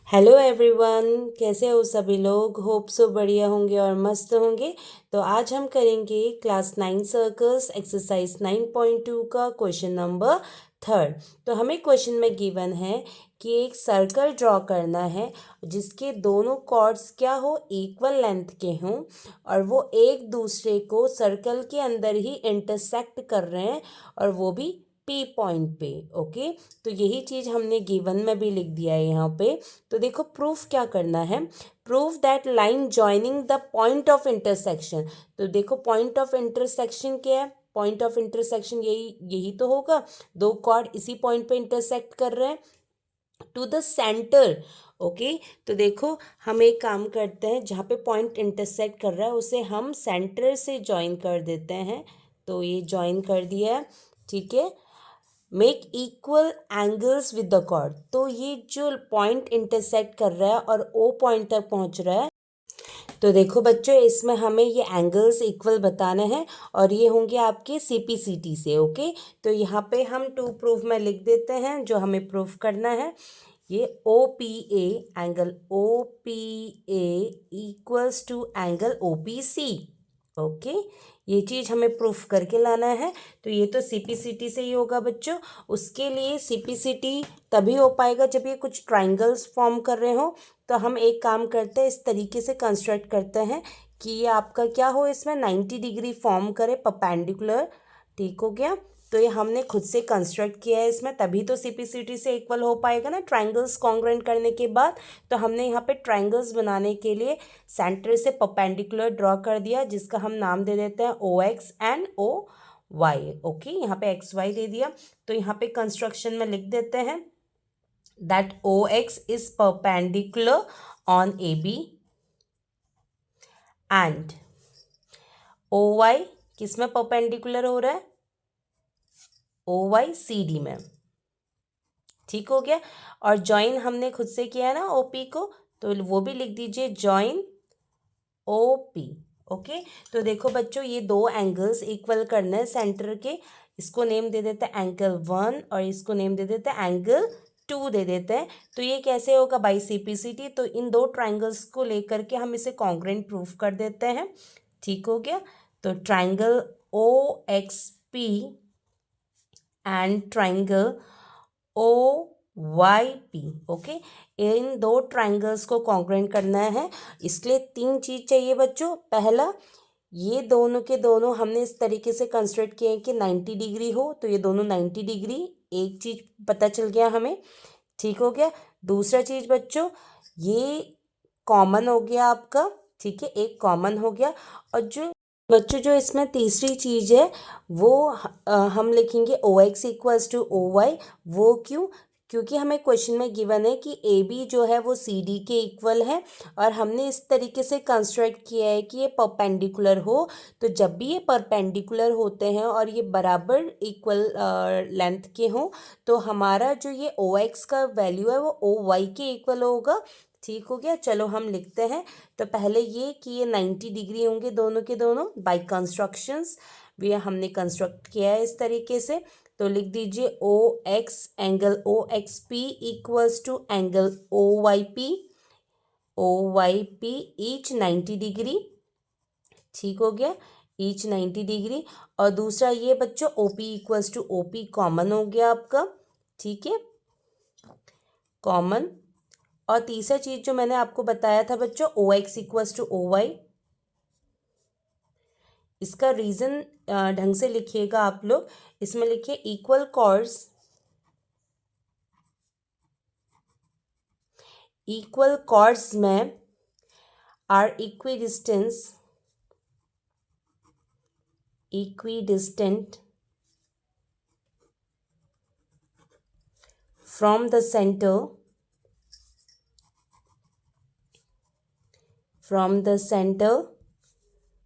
Hello everyone, कैसे हो सभी लोग। होप सो बढ़िया होंगे और मस्त होंगे। तो आज हम करेंगे क्लास 9 सर्कल्स एक्सरसाइज 9.2 का क्वेश्चन नंबर 3। तो हमें क्वेश्चन में गिवन है कि एक सर्कल ड्रॉ करना है जिसके दोनों कॉर्ड्स क्या हो, इक्वल लेंथ के हों और वो एक दूसरे को सर्कल के अंदर ही इंटरसेक्ट कर रहे हैं और वो भी पी पॉइंट पे। ओके, तो यही चीज़ हमने गिवन में भी लिख दिया है यहाँ पे। तो देखो प्रूफ क्या करना है। Proof that line joining the point of intersection. तो देखो पॉइंट ऑफ इंटरसेक्शन क्या है, पॉइंट ऑफ इंटरसेक्शन यही यही तो होगा, दो कॉर्ड इसी पॉइंट पे इंटरसेक्ट कर रहे हैं टू द सेंटर। ओके, तो देखो हम एक काम करते हैं, जहाँ पे पॉइंट इंटरसेक्ट कर रहा है उसे हम सेंटर से ज्वाइन कर देते हैं। तो ये ज्वाइन कर दिया है, ठीक है। Make equal angles with the chord. तो ये जो पॉइंट इंटरसेक्ट कर रहा है और ओ पॉइंट तक पहुंच रहा है, तो देखो बच्चों इसमें हमें ये एंगल्स इक्वल बताने हैं और ये होंगे आपके सीपीसीटी से। ओके, तो यहाँ पे हम टू प्रूफ में लिख देते हैं जो हमें प्रूफ करना है। ये O P A, angle O P A equals to angle O P C. Okay, ये चीज़ हमें प्रूफ करके लाना है। तो ये तो सीपीसीटी से ही होगा बच्चों। उसके लिए सीपीसीटी तभी हो पाएगा जब ये कुछ ट्राइंगल्स फॉर्म कर रहे हो। तो हम एक काम करते हैं, इस तरीके से कंस्ट्रक्ट करते हैं कि ये आपका क्या हो, इसमें 90 डिग्री फॉर्म करे परपेंडिकुलर। ठीक हो गया। तो ये हमने खुद से कंस्ट्रक्ट किया है इसमें, तभी तो सीपीसीटी से इक्वल हो पाएगा ना, ट्राइंगल्स कॉन्ग्रुएंट करने के बाद। तो हमने यहाँ पे ट्राइंगल्स बनाने के लिए सेंटर से परपेंडिकुलर ड्रॉ कर दिया, जिसका हम नाम दे देते हैं O X and O Y. Okay, यहाँ पे एक्स वाई दे दिया। तो यहाँ पे कंस्ट्रक्शन में लिख देते हैं that O X is perpendicular on A B and O Y किस में परपेंडिकुलर हो रहा है, ओ वाई सी डी में। ठीक हो गया। और जॉइन हमने खुद से किया है ना ओपी को, तो वो भी लिख दीजिए जॉइन ओपी। ओके, तो देखो बच्चों ये दो एंगल्स इक्वल करने हैं सेंटर के। इसको नेम दे देते हैं एंगल 1 और इसको नेम दे देते हैं एंगल 2 दे देते हैं। तो ये कैसे होगा बाई सीपीसीटी, तो इन दो ट्राइंगल्स को लेकर के हम इसे कॉन्ग्रुएंट प्रूफ कर देते हैं। ठीक हो गया। तो triangle O X P and triangle O Y P. Okay, इन दो ट्राइंगल्स को कॉन्ग्रुएंट करना है। इसके लिए तीन चीज़ चाहिए बच्चों। पहला, ये दोनों के दोनों हमने इस तरीके से कंस्ट्रक्ट किए हैं कि 90 डिग्री हो, तो ये दोनों 90 डिग्री, एक चीज़ पता चल गया हमें। ठीक हो गया। दूसरा चीज़ बच्चों, ये कॉमन हो गया आपका, ठीक है, एक कॉमन हो गया। और जो बच्चों जो इसमें तीसरी चीज़ है वो हम लिखेंगे O X equals to O Y. वो क्यों, क्योंकि हमें क्वेश्चन में गिवन है कि ए बी जो है वो सी डी के इक्वल है और हमने इस तरीके से कंस्ट्रक्ट किया है कि ये परपेंडिकुलर हो। तो जब भी ये परपेंडिकुलर होते हैं और ये बराबर इक्वल लेंथ के हों, तो हमारा जो ये ओ एक्स का वैल्यू है वो ओ वाई के इक्वल होगा। ठीक हो गया। चलो हम लिखते हैं। तो पहले ये कि ये 90 डिग्री होंगे दोनों के दोनों बाय कंस्ट्रक्शंस, भी हमने कंस्ट्रक्ट किया है इस तरीके से। तो लिख दीजिए O X, angle O X P equals to angle O Y P, O Y P each 90 degree. ठीक हो गया, ईच 90 डिग्री। और दूसरा ये बच्चों O P equals to O P common हो गया आपका, ठीक है, कॉमन। और तीसरा चीज़ जो मैंने आपको बताया था बच्चों O X equals to O Y, इसका रीज़न ढंग से लिखिएगा आप लोग। इसमें लिखिए इक्वल कॉर्ड्स, इक्वल कॉर्ड्स में are equidistant from the centre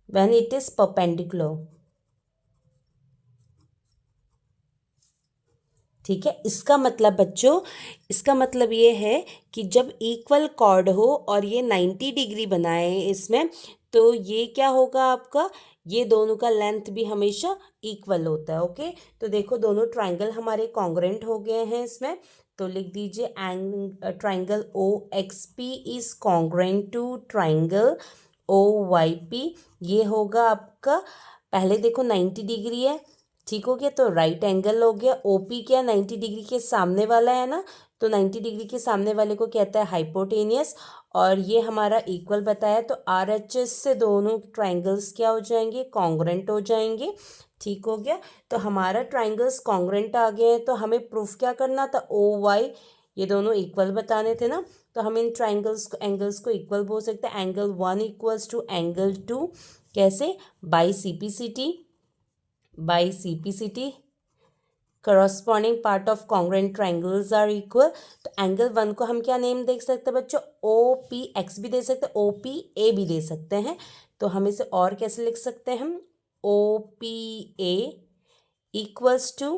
when it is perpendicular। ठीक है, इसका मतलब बच्चों, इसका मतलब ये है कि जब इक्वल कॉर्ड हो और ये 90 डिग्री बनाए इसमें, तो ये क्या होगा आपका, ये दोनों का लेंथ भी हमेशा इक्वल होता है। ओके, तो देखो दोनों ट्राइंगल हमारे कॉन्ग्रुएंट हो गए हैं इसमें। तो लिख दीजिए triangle O X P is congruent to triangle O Y P. ये होगा आपका, पहले देखो 90 डिग्री है, ठीक हो गया, तो राइट एंगल हो गया। ओ पी क्या 90 डिग्री के सामने वाला है ना, तो 90 डिग्री के सामने वाले को कहता है हाइपोटेनियस, और ये हमारा इक्वल बताया, तो आर एच एस से दोनों ट्राइंगल्स क्या हो जाएंगे, कॉन्ग्रुएंट हो जाएंगे। ठीक हो गया, तो हमारा ट्राइंगल्स कॉन्ग्रुएंट आ गए हैं, तो हमें प्रूफ क्या करना था, ओ वाई ये दोनों इक्वल बताने थे ना, तो हम इन ट्राइंगल्स को एंगल्स को इक्वल बोल सकते हैं। एंगल 1 इक्वल्स टू एंगल 2, कैसे, by CPCT corresponding part of congruent triangles are equal. तो एंगल 1 को हम क्या नेम देख सकते हैं बच्चों, OPX भी दे सकते हैं, OPA भी दे सकते हैं। तो हम इसे और कैसे लिख सकते हैं, हम OPA equals to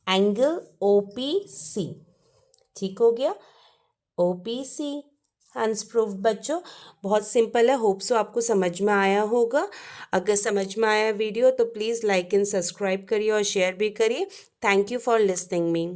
angle OPC। ठीक हो गया, OPC हैंस प्रूफ। बच्चों बहुत सिंपल है, होप सो आपको समझ में आया होगा। अगर समझ में आया वीडियो तो प्लीज़ लाइक एंड सब्सक्राइब करिए और शेयर भी करिए। Thank you for listening me.